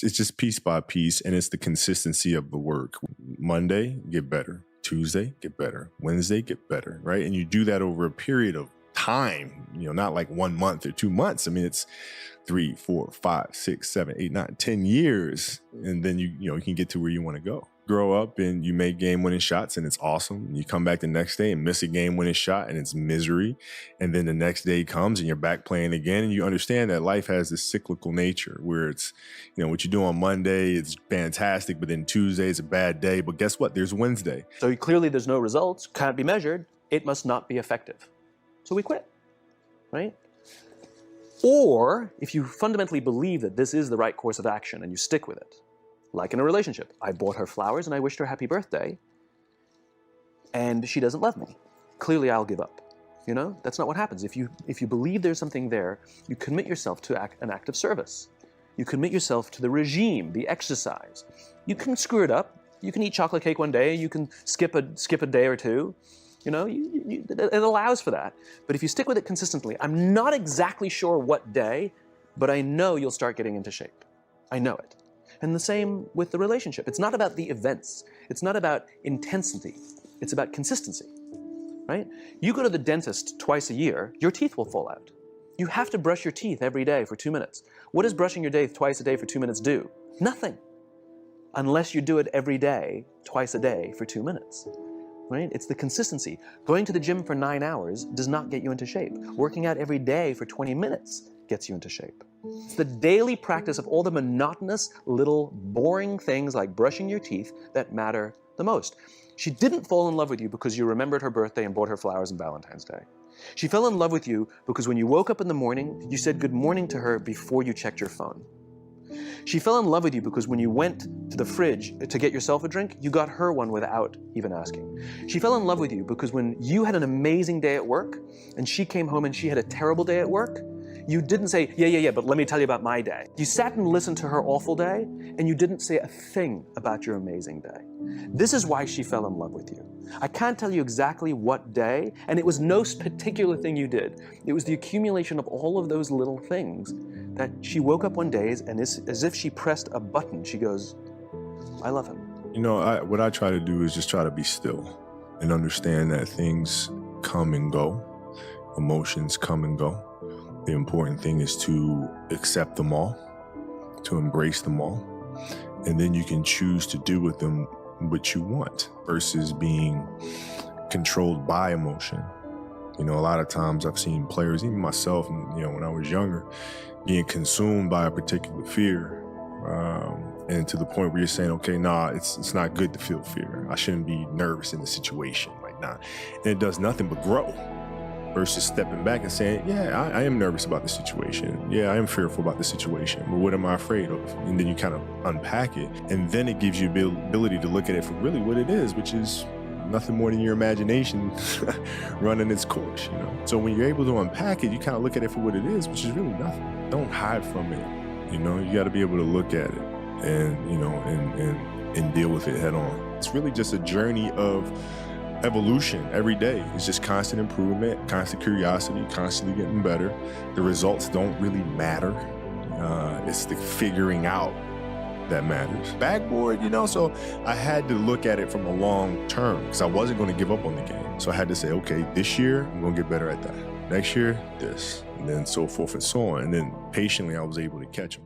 It's just piece by piece, and it's the consistency of the work. Monday, get better. Tuesday, get better. Wednesday, get better, right? And you do that over a period of time, not like 1 month or 2 months. I mean, it's 3, 4, 5, 6, 7, 8, 9, 10 years. And then you can get to where you want to go. Grow up and you make game-winning shots and it's awesome. And you come back the next day and miss a game-winning shot and it's misery. And then the next day comes and you're back playing again. And you understand that life has this cyclical nature where it's, what you do on Monday, it's fantastic, but then Tuesday is a bad day. But guess what? There's Wednesday. So clearly there's no results, can't be measured. It must not be effective. So we quit, right? Or if you fundamentally believe that this is the right course of action and you stick with it, like in a relationship, I bought her flowers and I wished her happy birthday, and she doesn't love me. Clearly, I'll give up. That's not what happens. If you believe there's something there, you commit yourself to an act of service. You commit yourself to the regime, the exercise. You can screw it up. You can eat chocolate cake one day. You can skip a day or two. It allows for that. But if you stick with it consistently, I'm not exactly sure what day, but I know you'll start getting into shape. I know it. And the same with the relationship. It's not about the events. It's not about intensity. It's about consistency, right? You go to the dentist twice a year, your teeth will fall out. You have to brush your teeth every day for 2 minutes. What does brushing your teeth twice a day for 2 minutes do? Nothing. Unless you do it every day, twice a day for 2 minutes, right? It's the consistency. Going to the gym for 9 hours does not get you into shape. Working out every day for 20 minutes gets you into shape. It's the daily practice of all the monotonous, little, boring things like brushing your teeth that matter the most. She didn't fall in love with you because you remembered her birthday and bought her flowers on Valentine's Day. She fell in love with you because when you woke up in the morning, you said good morning to her before you checked your phone. She fell in love with you because when you went to the fridge to get yourself a drink, you got her one without even asking. She fell in love with you because when you had an amazing day at work and she came home and she had a terrible day at work, you didn't say, yeah, but let me tell you about my day. You sat and listened to her awful day, and you didn't say a thing about your amazing day. This is why she fell in love with you. I can't tell you exactly what day, and it was no particular thing you did. It was the accumulation of all of those little things that she woke up one day, and as if she pressed a button, she goes, I love him. What I try to do is just try to be still and understand that things come and go, emotions come and go. The important thing is to accept them all, to embrace them all, and then you can choose to do with them what you want versus being controlled by emotion. A lot of times I've seen players, even myself, when I was younger, being consumed by a particular fear, and to the point where you're saying, okay, it's not good to feel fear. I shouldn't be nervous in the situation, and it does nothing but grow. Versus stepping back and saying, yeah, I am nervous about the situation. Yeah, I am fearful about the situation. But what am I afraid of? And then you kind of unpack it. And then it gives you the ability to look at it for really what it is, which is nothing more than your imagination running its course, So when you're able to unpack it, you kind of look at it for what it is, which is really nothing. Don't hide from it. You got to be able to look at it and, and deal with it head on. It's really just a journey of evolution every day. It's just constant improvement, constant curiosity, constantly getting better. The results don't really matter. It's the figuring out that matters. Backboard, so I had to look at it from a long term because I wasn't going to give up on the game. So I had to say, okay, this year I'm going to get better at that. Next year, this, and then so forth and so on. And then patiently I was able to catch them.